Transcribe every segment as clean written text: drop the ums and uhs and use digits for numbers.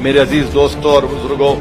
मेरे अजीज दोस्तों और बुजुर्गों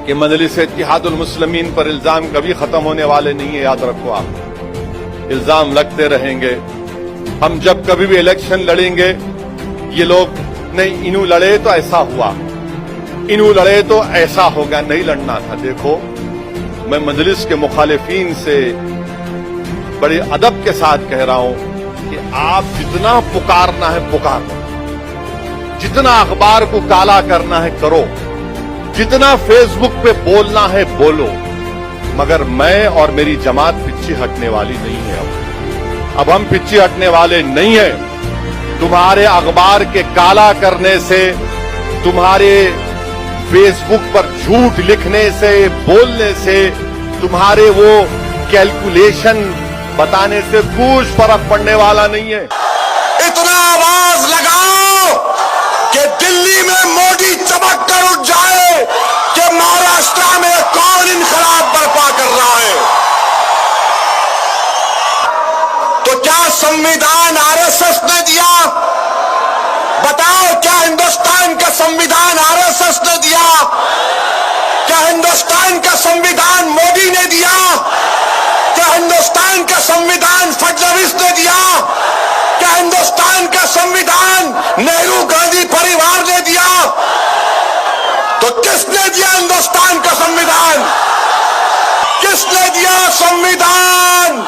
कि मजलिस इत्तेहादुल मुस्लिमीन पर इल्जाम कभी खत्म होने वाले नहीं है, याद रखो आप। इल्जाम लगते रहेंगे। हम जब कभी भी इलेक्शन लड़ेंगे, ये लोग नहीं इनू लड़े तो ऐसा हुआ, इनू लड़े तो ऐसा होगा, नहीं लड़ना था। देखो, मैं मजलिस के मुखालिफीन से बड़े अदब के साथ कह रहा हूं कि आप जितना पुकारना है पुकारो, जितना अखबार को काला करना है करो, जितना फेसबुक पे बोलना है बोलो, मगर मैं और मेरी जमात पीछे हटने वाली नहीं है। अब हम पीछे हटने वाले नहीं है। तुम्हारे अखबार के काला करने से, तुम्हारे फेसबुक पर झूठ लिखने से, बोलने से, तुम्हारे वो कैलकुलेशन बताने से कुछ फर्क पड़ने वाला नहीं है। इतना आवाज लगाओ कि दिल्ली में मोदी चमक कर उठ जाए कि महाराष्ट्र में कौन इनकलाब बर्पा कर रहा है। तो क्या संविधान आरएसएस ने दिया? बताओ, क्या हिंदुस्तान का संविधान आरएसएस ने दिया? क्या हिंदुस्तान का संविधान मोदी ने दिया? क्या हिंदुस्तान का संविधान फडणवीस ने दिया? क्या हिंदुस्तान का संविधान नेहरू गांधी परिवार ने दिया? तो किसने दिया हिंदुस्तान का संविधान? किसने दिया संविधान?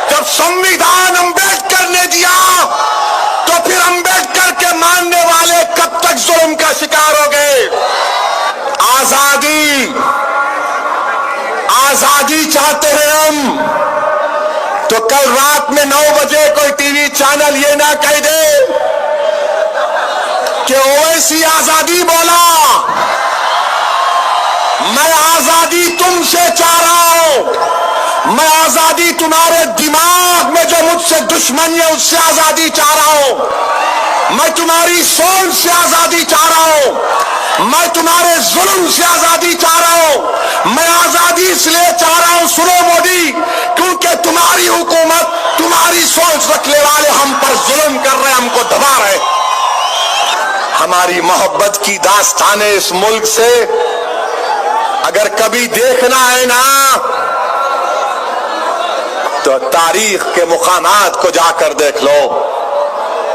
जब संविधान अंबेडकर ने दिया, तो फिर अंबेडकर के मानने वाले कब तक जुल्म का शिकार हो गए? आजादी, आजादी चाहते हैं हम, तो कल रात में 9 बजे कोई टीवी चैनल ये ना कह दे कि ओवैसी आजादी बोला। मैं आजादी तुमसे चाह रहा हूं। मैं आजादी तुम्हारे दिमाग में जो मुझसे दुश्मनी है उससे आजादी चाह रहा हूं। मैं तुम्हारी सोच से आजादी चाह रहा हूं। मैं तुम्हारे जुल्म से आजादी चाह रहा हूं। मैं आजादी इसलिए चाह रहा हूं, सुनो मोदी, क्योंकि तुम्हारी हुकूमत, तुम्हारी सोच रखने वाले हम पर जुल्म कर रहे, हमको दबा रहे। हमारी मोहब्बत की दास्तानें इस मुल्क से अगर कभी देखना है ना, तो तारीख के मुकामात को जाकर देख लो।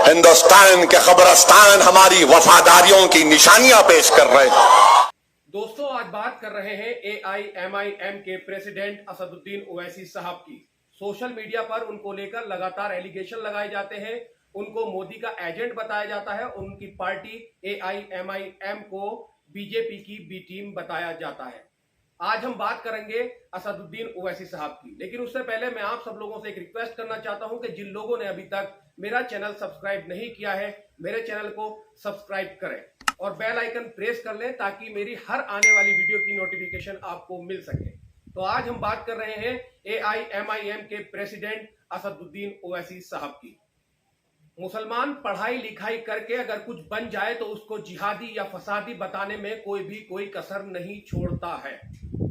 हिंदुस्तान के कब्रिस्तान हमारी वफादारियों की निशानियां पेश कर रहे हैं। दोस्तों, आज बात कर रहे हैं AIMIM के प्रेसिडेंट असदुद्दीन ओवैसी साहब की। सोशल मीडिया पर उनको लेकर लगातार एलिगेशन लगाए जाते हैं, उनको मोदी का एजेंट बताया जाता है, उनकी पार्टी AIMIM को बीजेपी की बी टीम बताया जाता है। आज हम बात करेंगे असदुद्दीन ओवैसी साहब की, लेकिन उससे पहले मैं आप सब लोगों से एक रिक्वेस्ट करना चाहता हूं कि जिन लोगों ने अभी तक मेरा चैनल सब्सक्राइब नहीं किया है, मेरे चैनल को सब्सक्राइब करें और बेल आइकन प्रेस कर लें ताकि मेरी हर आने वाली वीडियो की नोटिफिकेशन आपको मिल सके। तो आज हम बात कर रहे हैं AIMIM के प्रेसिडेंट असदुद्दीन ओवैसी साहब की। मुसलमान पढ़ाई लिखाई करके अगर कुछ बन जाए तो उसको जिहादी या फसादी बताने में कोई कसर नहीं छोड़ता है।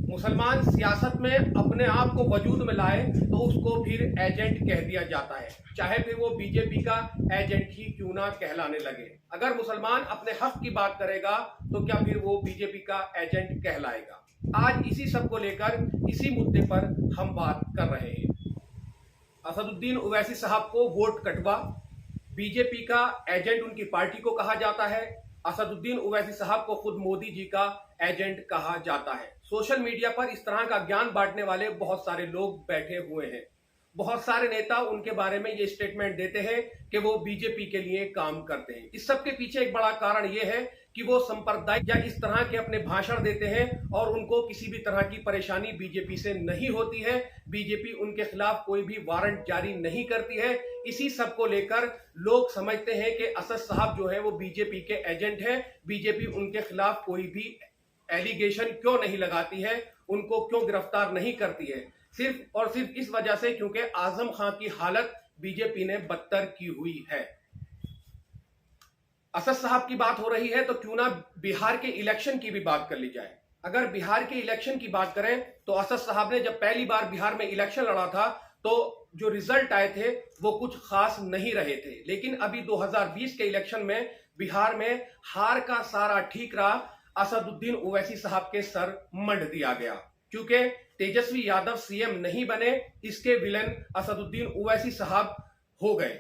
मुसलमान सियासत में अपने आप को वजूद में लाए तो उसको फिर एजेंट कह दिया जाता है, चाहे फिर वो बीजेपी का एजेंट ही क्यों ना कहलाने लगे। अगर मुसलमान अपने हक की बात करेगा तो क्या फिर वो बीजेपी का एजेंट कहलाएगा? आज इसी सब को लेकर, इसी मुद्दे पर हम बात कर रहे हैं। असदुद्दीन ओवैसी साहब को वोट कटवा, बीजेपी का एजेंट उनकी पार्टी को कहा जाता है। असदुद्दीन ओवैसी साहब को खुद मोदी जी का एजेंट कहा जाता है। सोशल मीडिया पर इस तरह का ज्ञान बांटने वाले बहुत सारे लोग बैठे हुए हैं। बहुत सारे नेता उनके बारे में ये स्टेटमेंट देते हैं कि वो बीजेपी के लिए काम करते हैं। इस सब के पीछे एक बड़ा कारण ये है कि वो सांप्रदायिक या इस तरह के अपने भाषण देते हैं और उनको किसी भी तरह की परेशानी बीजेपी से नहीं होती है। बीजेपी उनके खिलाफ कोई भी वारंट जारी नहीं करती है। इसी सब को लेकर लोग समझते हैं कि असद साहब जो है वो बीजेपी के एजेंट हैं। बीजेपी उनके खिलाफ कोई भी एलिगेशन क्यों नहीं लगाती है, उनको क्यों गिरफ्तार नहीं करती है? सिर्फ और सिर्फ इस वजह से क्योंकि आजम खां की हालत बीजेपी ने बदतर की हुई है। असद साहब की बात हो रही है तो क्यों ना बिहार के इलेक्शन की भी बात कर ली जाए। अगर बिहार के इलेक्शन की बात करें तो असद साहब ने जब पहली बार बिहार में इलेक्शन लड़ा था तो जो रिजल्ट आए थे वो कुछ खास नहीं रहे थे। लेकिन अभी 2020 के इलेक्शन में बिहार में हार का सारा ठीक रहा असदुद्दीन ओवैसी साहब के सर मंड दिया गया, क्योंकि तेजस्वी यादव सीएम नहीं बने, इसके विलन असदुद्दीन ओवैसी साहब हो गए।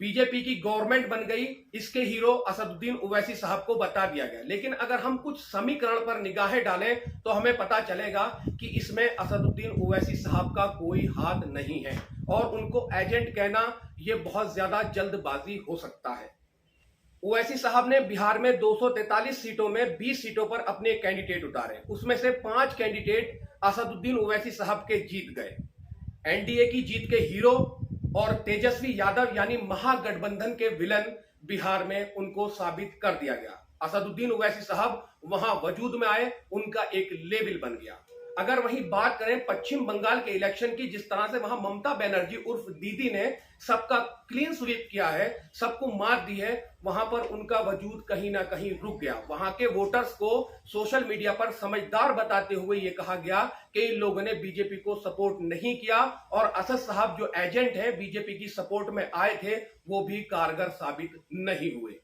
बीजेपी की गवर्नमेंट बन गई, इसके हीरो असदुद्दीन ओवैसी साहब को बता दिया गया। लेकिन अगर हम कुछ समीकरण पर निगाहें डालें तो हमें पता चलेगा कि इसमें असदुद्दीन ओवैसी साहब का कोई हाथ नहीं है और उनको एजेंट कहना यह बहुत ज्यादा जल्दबाजी हो सकता है। ओवैसी साहब ने बिहार में 243 सीटों में 20 सीटों पर अपने कैंडिडेट उतारे, उसमें से 5 कैंडिडेट असदुद्दीन ओवैसी साहब के जीत गए। एनडीए की जीत के हीरो और तेजस्वी यादव यानी महागठबंधन के विलन बिहार में उनको साबित कर दिया गया। असदुद्दीन ओवैसी साहब वहां वजूद में आए, उनका एक लेबल बन गया। अगर वहीं बात करें पश्चिम बंगाल के इलेक्शन की, जिस तरह से वहां ममता बनर्जी उर्फ दीदी ने सबका क्लीन स्वीप किया है, सबको मात दी है, वहां पर उनका वजूद कहीं ना कहीं रुक गया। वहां के वोटर्स को सोशल मीडिया पर समझदार बताते हुए यह कहा गया कि इन लोगों ने बीजेपी को सपोर्ट नहीं किया और असद साहब जो एजेंट हैं बीजेपी की सपोर्ट में आए थे वो भी कारगर साबित नहीं हुए।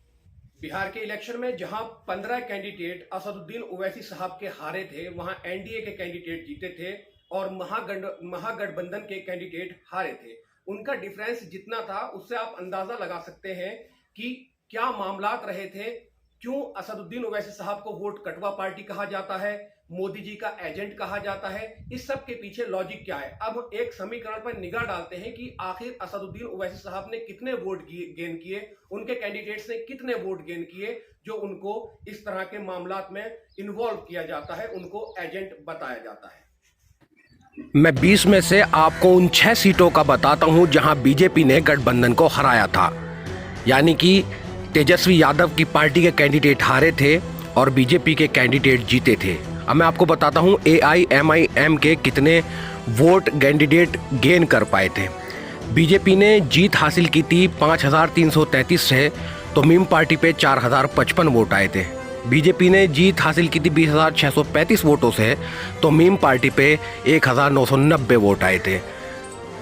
बिहार के इलेक्शन में जहां 15 कैंडिडेट असदुद्दीन ओवैसी साहब के हारे थे, वहां एनडीए के कैंडिडेट जीते थे और महागठबंधन के कैंडिडेट हारे थे। उनका डिफरेंस जितना था उससे आप अंदाजा लगा सकते हैं कि क्या मामलात रहे थे, क्यों असदुद्दीन ओवैसी साहब को वोट कटवा पार्टी कहा जाता है, मोदी जी का एजेंट कहा जाता है, इस सब के पीछे लॉजिक क्या है। अब एक समीकरण पर निगाह डालते हैं कि आखिर असदुद्दीन ओवैसी साहब ने कितने वोट गेन किए, उनके कैंडिडेट्स ने कितने वोट गेन किए जो उनको इस तरह के मामलात में इन्वॉल्व किया जाता है, उनको एजेंट बताया जाता है। मैं 20 में से आपको उन 6 सीटों का बताता हूं जहां बीजेपी ने गठबंधन को हराया था, यानी कि तेजस्वी यादव की पार्टी के कैंडिडेट हारे थे और बीजेपी के कैंडिडेट जीते थे। अब मैं आपको बताता हूं AIMIM के कितने वोट कैंडिडेट गेन कर पाए थे। बीजेपी ने जीत हासिल की थी 5333 से, तो मीम पार्टी पे 4055 वोट आए थे। बीजेपी ने जीत हासिल की थी 20635 वोटों से, तो मीम पार्टी पे 1990 वोट आए थे।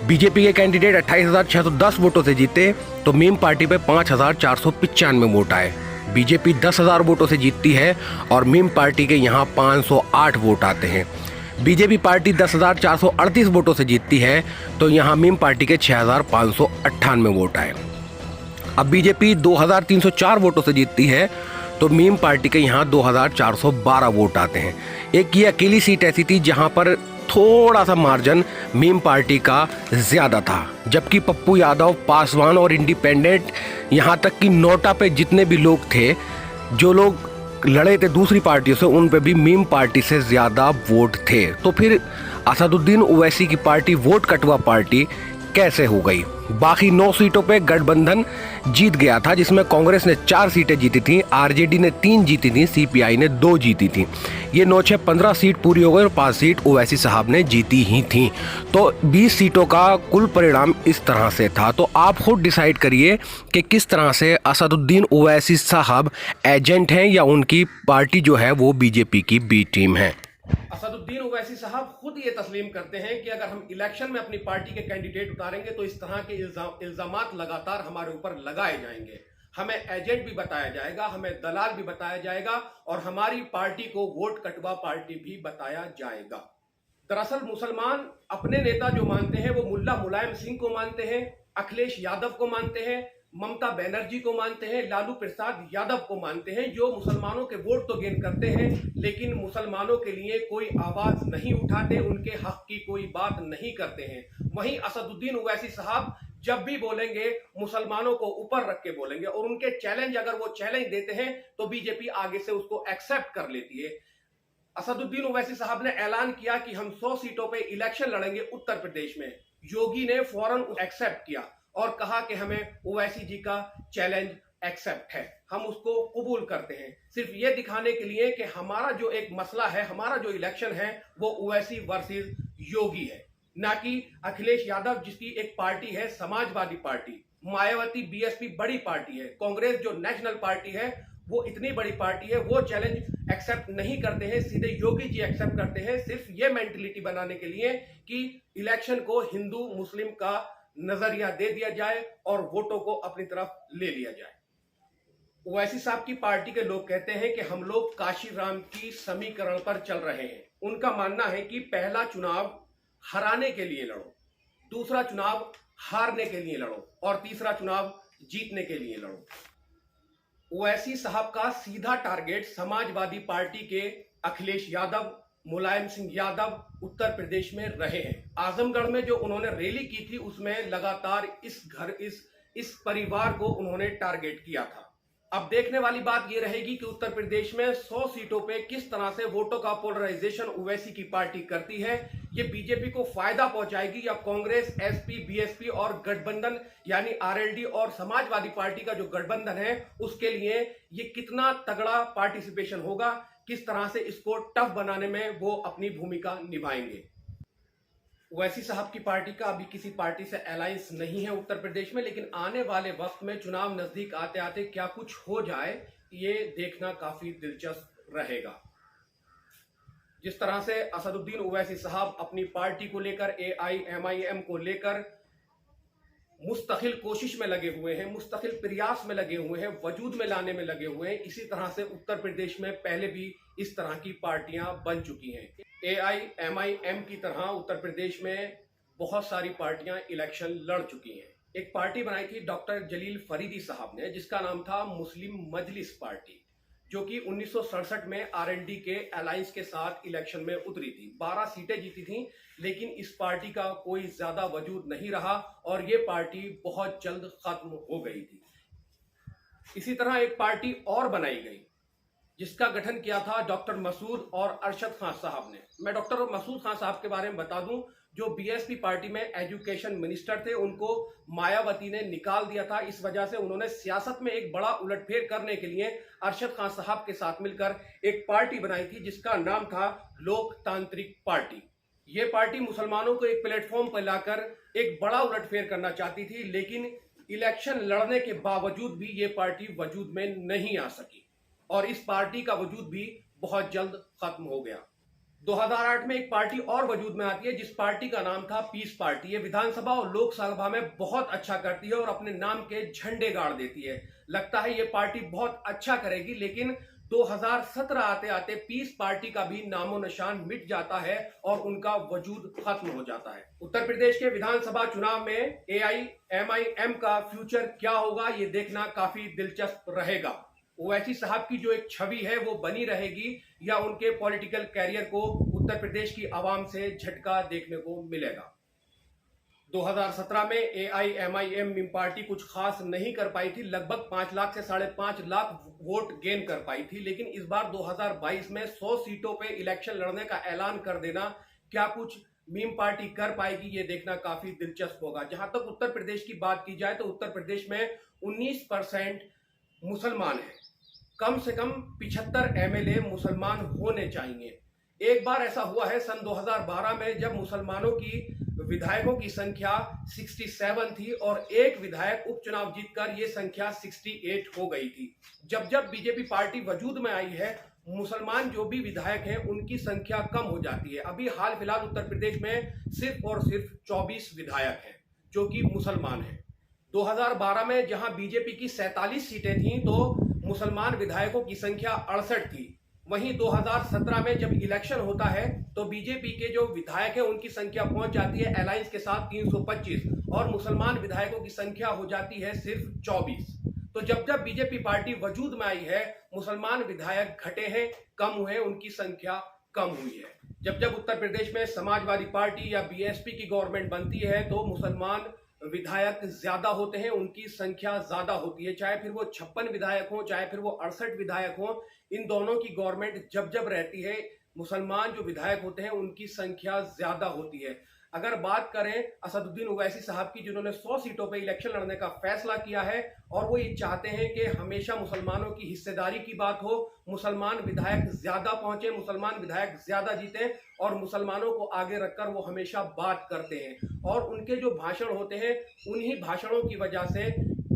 बीजेपी के कैंडिडेट 28610 वोटों से जीते, तो मीम पार्टी पे 5495 वोट आए। बीजेपी 10,000 वोटों से जीतती है और मीम पार्टी के यहाँ 508 वोट आते हैं। बीजेपी पार्टी 10,438 वोटों से जीतती है, तो यहाँ मीम पार्टी के 6,598 वोट आए। अब बीजेपी 2,304 वोटों से जीतती है, तो मीम पार्टी के यहाँ 2,412 वोट आते हैं। एक ये अकेली सीट ऐसी थी जहाँ पर थोड़ा सा मार्जिन मीम पार्टी का ज़्यादा था, जबकि पप्पू यादव, पासवान और इंडिपेंडेंट, यहाँ तक कि नोटा पे जितने भी लोग थे, जो लोग लड़े थे दूसरी पार्टियों से, उन पे भी मीम पार्टी से ज़्यादा वोट थे। तो फिर असदुद्दीन ओवैसी की पार्टी वोट कटवा पार्टी कैसे हो गई? बाकी 9 सीटों पे गठबंधन जीत गया था, जिसमें कांग्रेस ने 4 सीटें जीती थी, आरजेडी ने 3 जीती थी, सीपीआई ने 2 जीती थी। ये 9-6-15 सीट पूरी हो गई और 5 सीट ओवैसी साहब ने जीती ही थी। तो 20 सीटों का कुल परिणाम इस तरह से था। तो आप खुद डिसाइड करिए कि किस तरह से असदुद्दीन ओवैसी साहब एजेंट हैं या उनकी पार्टी जो है वो बीजेपी की बी टीम है। असदुद्दीन ओवैसी साहब खुद ये तस्लीम करते हैं कि अगर हम इलेक्शन में अपनी पार्टी के कैंडिडेट उतारेंगे तो इस तरह के इल्जामात लगातार हमारे ऊपर लगाए जाएंगे, हमें एजेंट भी बताया जाएगा, हमें दलाल भी बताया जाएगा और हमारी पार्टी को वोट कटवा पार्टी भी बताया जाएगा। दरअसल मुसलमान अपने नेता जो मानते हैं वो मुल्ला मुलायम सिंह को मानते हैं, अखिलेश यादव को मानते हैं, ममता बनर्जी को मानते हैं, लालू प्रसाद यादव को मानते हैं, जो मुसलमानों के वोट तो गेन करते हैं लेकिन मुसलमानों के लिए कोई आवाज नहीं उठाते, उनके हक की कोई बात नहीं करते हैं। वहीं असदुद्दीन ओवैसी साहब जब भी बोलेंगे मुसलमानों को ऊपर रख के बोलेंगे और उनके चैलेंज, अगर वो चैलेंज देते हैं तो बीजेपी आगे से उसको एक्सेप्ट कर लेती है। असदुद्दीन ओवैसी साहब ने ऐलान किया कि हम 100 सीटों पे इलेक्शन लड़ेंगे उत्तर प्रदेश में। योगी ने फौरन एक्सेप्ट किया और कहा कि हमें ओवैसी जी का चैलेंज एक्सेप्ट है, हम उसको कबूल करते हैं, सिर्फ ये दिखाने के लिए कि हमारा जो एक मसला है, हमारा जो इलेक्शन है वो ओवैसी वर्सेस योगी है, ना कि अखिलेश यादव जिसकी एक पार्टी है समाजवादी पार्टी, मायावती बीएसपी बड़ी पार्टी है, कांग्रेस जो नेशनल पार्टी है वो इतनी बड़ी पार्टी है, वो चैलेंज एक्सेप्ट नहीं करते हैं, सीधे योगी जी एक्सेप्ट करते हैं, सिर्फ ये मेंटलिटी बनाने के लिए कि इलेक्शन को हिंदू मुस्लिम का नजरिया दे दिया जाए और वोटों को अपनी तरफ ले लिया जाए। ओवैसी साहब की पार्टी के लोग कहते हैं कि हम लोग काशी राम की समीकरण पर चल रहे हैं। उनका मानना है कि पहला चुनाव हराने के लिए लड़ो, दूसरा चुनाव हारने के लिए लड़ो और तीसरा चुनाव जीतने के लिए लड़ो। ओवैसी साहब का सीधा टारगेट समाजवादी पार्टी के अखिलेश यादव, मुलायम सिंह यादव उत्तर प्रदेश में रहे हैं। आजमगढ़ में जो उन्होंने रैली की थी उसमें लगातार इस परिवार को उन्होंने टारगेट किया था। अब देखने वाली बात यह रहेगी कि उत्तर प्रदेश में 100 सीटों पे किस तरह से वोटों का पोलराइजेशन ओवैसी की पार्टी करती है। ये बीजेपी को फायदा पहुंचाएगी या कांग्रेस, एसपी, बीएसपी और गठबंधन यानी आरएलडी और समाजवादी पार्टी का जो गठबंधन है उसके लिए ये कितना तगड़ा पार्टिसिपेशन होगा, किस तरह से इसको टफ बनाने में वो अपनी भूमिका निभाएंगे। ओवैसी साहब की पार्टी का अभी किसी पार्टी से अलायंस नहीं है उत्तर प्रदेश में, लेकिन आने वाले वक्त में चुनाव नजदीक आते आते क्या कुछ हो जाए ये देखना काफी दिलचस्प रहेगा। जिस तरह से असदुद्दीन ओवैसी साहब अपनी पार्टी को लेकर, AIMIM को लेकर मुस्तकिल कोशिश में लगे हुए हैं, मुस्तकिल प्रयास में लगे हुए हैं, वजूद में लाने में लगे हुए हैं, इसी तरह से उत्तर प्रदेश में पहले भी इस तरह की पार्टियां बन चुकी हैं। AIMIM की तरह उत्तर प्रदेश में बहुत सारी पार्टियां इलेक्शन लड़ चुकी हैं। एक पार्टी बनाई थी डॉक्टर जलील फरीदी साहब ने जिसका नाम था मुस्लिम मजलिस पार्टी, जो कि 1967 में आरएलडी के अलायंस के साथ इलेक्शन में उतरी थी। 12 सीटें जीती थी, लेकिन इस पार्टी का कोई ज्यादा वजूद नहीं रहा और ये पार्टी बहुत जल्द खत्म हो गई थी। इसी तरह एक पार्टी और बनाई गई जिसका गठन किया था डॉक्टर मसूद और अरशद खान साहब ने। मैं डॉक्टर मसूद खान साहब के बारे में बता दूं, जो बीएसपी पार्टी में एजुकेशन मिनिस्टर थे, उनको मायावती ने निकाल दिया था। इस वजह से उन्होंने सियासत में एक बड़ा उलटफेर करने के लिए अरशद खान साहब के साथ मिलकर एक पार्टी बनाई थी जिसका नाम था लोकतांत्रिक पार्टी। ये पार्टी मुसलमानों को एक प्लेटफॉर्म पर लाकर एक बड़ा उलटफेर करना चाहती थी, लेकिन इलेक्शन लड़ने के बावजूद भी ये पार्टी वजूद में नहीं आ सकी और इस पार्टी का वजूद भी बहुत जल्द खत्म हो गया। 2008 में एक पार्टी और वजूद में आती है जिस पार्टी का नाम था पीस पार्टी। ये विधानसभा और लोकसभा में बहुत अच्छा करती है और अपने नाम के झंडे गाड़ देती है। लगता है ये पार्टी बहुत अच्छा करेगी, लेकिन 2017 आते आते पीस पार्टी का भी नामो निशान मिट जाता है और उनका वजूद खत्म हो जाता है। उत्तर प्रदेश के विधानसभा चुनाव में AIMIM का फ्यूचर क्या होगा ये देखना काफी दिलचस्प रहेगा। ओवैसी साहब की जो एक छवि है वो बनी रहेगी या उनके पॉलिटिकल कैरियर को उत्तर प्रदेश की आवाम से झटका देखने को मिलेगा। 2017 में AIMIM पार्टी कुछ खास नहीं कर पाई थी, लगभग 5 लाख से 5.5 लाख वोट गेन कर पाई थी, लेकिन इस बार 2022 में 100 सीटों पे इलेक्शन लड़ने का ऐलान कर देना क्या कुछ मीम पार्टी कर पाएगी ये देखना काफी दिलचस्प होगा। जहां तक उत्तर प्रदेश की बात की जाए तो उत्तर प्रदेश में 19% मुसलमान हैं। कम से कम 75 MLA मुसलमान होने चाहिए। एक बार ऐसा हुआ है सन 2012 में जब मुसलमानों की विधायकों की संख्या 67 थी और एक विधायक उपचुनाव जीतकर ये संख्या 68 हो गई थी। जब बीजेपी पार्टी वजूद में आई है, मुसलमान जो भी विधायक हैं उनकी संख्या कम हो जाती है। अभी हाल फिलहाल उत्तर प्रदेश में सिर्फ और सिर्फ 24 विधायक हैं जो कि मुसलमान हैं। 2012 में जहां बीजेपी की 47 सीटें थीं तो मुसलमान विधायकों की संख्या 68 थी। वहीं 2017 में जब इलेक्शन होता है तो बीजेपी के जो विधायक हैं उनकी संख्या पहुंच जाती है अलायंस के साथ 325 और मुसलमान विधायकों की संख्या हो जाती है सिर्फ 24। तो जब बीजेपी पार्टी वजूद में आई है, मुसलमान विधायक घटे हैं, कम हुए, उनकी संख्या कम हुई है। जब उत्तर प्रदेश में समाजवादी पार्टी या बीएसपी की गवर्नमेंट बनती है तो मुसलमान विधायक ज्यादा होते हैं, उनकी संख्या ज्यादा होती है। चाहे फिर वो 56 विधायक हो, चाहे फिर वो 68 विधायक हो, इन दोनों की गवर्नमेंट जब रहती है, मुसलमान जो विधायक होते हैं उनकी संख्या ज्यादा होती है। अगर बात करें असदुद्दीन ओवैसी साहब की, जिन्होंने 100 सीटों पर इलेक्शन लड़ने का फैसला किया है और वो ये चाहते हैं कि हमेशा मुसलमानों की हिस्सेदारी की बात हो, मुसलमान विधायक ज्यादा पहुंचे, मुसलमान विधायक ज्यादा जीते और मुसलमानों को आगे रखकर वो हमेशा बात करते हैं और उनके जो भाषण होते हैं उन्हीं भाषणों की वजह से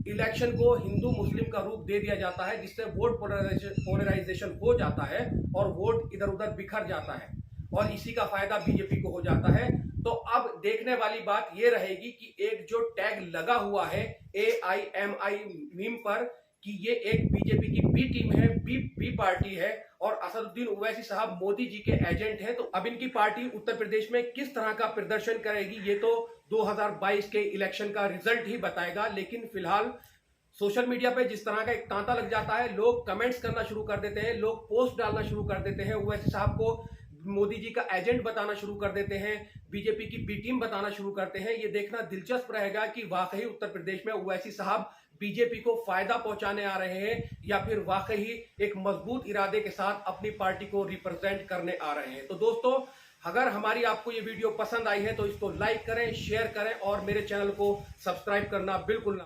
इलेक्शन को हिंदू मुस्लिम का रूप दे दिया जाता है, जिससे वोट पोलराइजेशन हो जाता है और वोट इधर उधर बिखर जाता है और इसी का फायदा बीजेपी को हो जाता है। तो अब देखने वाली बात यह रहेगी कि एक जो टैग लगा हुआ है AIMI मीम पर कि ये एक बीजेपी की बी टीम है, बी पार्टी है और असदुद्दीन ओवैसी साहब मोदी जी के एजेंट हैं, तो अब इनकी पार्टी उत्तर प्रदेश में किस तरह का प्रदर्शन करेगी ये तो 2022 के इलेक्शन का रिजल्ट ही बताएगा। लेकिन फिलहाल सोशल मीडिया पे जिस तरह का एक तांता लग जाता है, लोग कमेंट्स करना शुरू कर देते हैं, लोग पोस्ट डालना शुरू कर देते हैं, ओवैसी साहब को मोदी जी का एजेंट बताना शुरू कर देते हैं, बीजेपी की बी टीम बताना शुरू करते हैं। ये देखना दिलचस्प रहेगा कि वाकई उत्तर प्रदेश में ओवैसी साहब बीजेपी को फायदा पहुंचाने आ रहे हैं या फिर वाकई एक मजबूत इरादे के साथ अपनी पार्टी को रिप्रेजेंट करने आ रहे हैं। तो दोस्तों, अगर हमारी आपको ये वीडियो पसंद आई है तो इसको लाइक करें, शेयर करें और मेरे चैनल को सब्सक्राइब करना बिल्कुल ना